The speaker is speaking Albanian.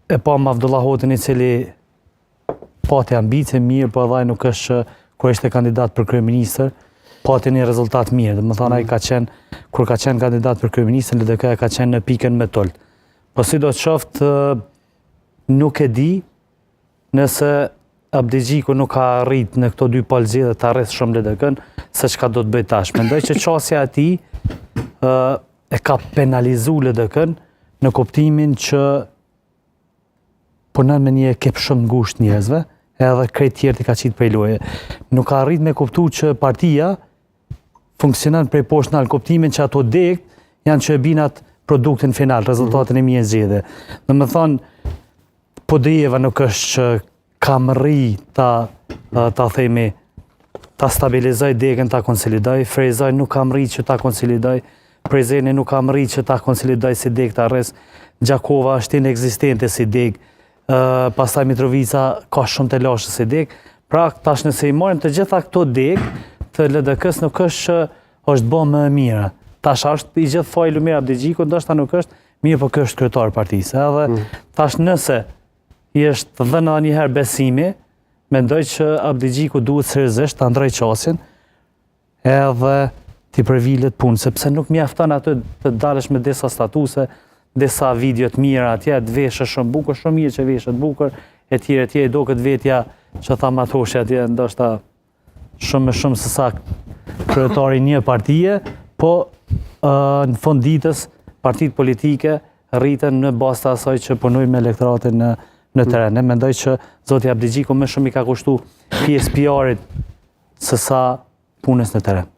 e pa Abdullah Hotin, i cili pati ambicie mirë, po edhe nuk është që kur ishte kandidat për kryeministër, pati një rezultat mirë. Dhe më thënë, kur ka qenë kandidat për kryeministër, LDK ka qenë në pikën me tolt. Po si do të qoftë, nuk e di nëse Abdi Gjiku nuk ka arrit në këto dy palë zgjedhje të arrit shumë LDK-n, se çka do të bëj tash. Mendoj që qasja e tij e ka penalizuar LDK-n në kuptimin që punon me një ekip shumë ngushtë njerëzve, edhe krejt tjerë ka qitë prej loje. Nuk ka arrit me kuptu që partia funksionon prej poshtë në kuptimin që ato dekt janë që e binat produktin final, rezultatin e mirë zgjedhje. Dhe më thonë, po Dejeva nuk është që kam rri ta themi, ta stabilizoj degën, ta konsolidoj, Frezaj nuk kam rri që ta konsolidoj, Prezeni nuk kam rri që ta konsolidoj si degë ta rres, Gjakova është inexistente si degë, pastaj Mitrovica ka shumë të lashë si degë, pra tash nëse i marrim të gjitha këto degë të LDK-s nuk është që është bë më e mira. Tash është i gjithë faji Lumir Abdi Gjiku, ndoshta nuk është mirë, po ky është kryetar i partisë. Edhe tash nëse i është dhënë edhe një herë besimi, mendoj që Abdi Gjiku duhet seriozisht ta ndrojë qasjen edhe t'i përvillet punë, sepse nuk mjafton atë të dalësh me disa statuse, disa video të mira atje, të veshësh shumë bukur, shumë mirë që veshet bukur, etj, do këtë vetja që tha Matoshi atje, ndoshta shumë më shumë se sa kryetari një partie, po në fund ditës partitë politike rriten në bazë të asaj që punojnë me elektoratin në teren. Ne mendoj që zoti Abdi Gjiku më shumë i ka kushtu pjesë PR-it se sa punës në teren.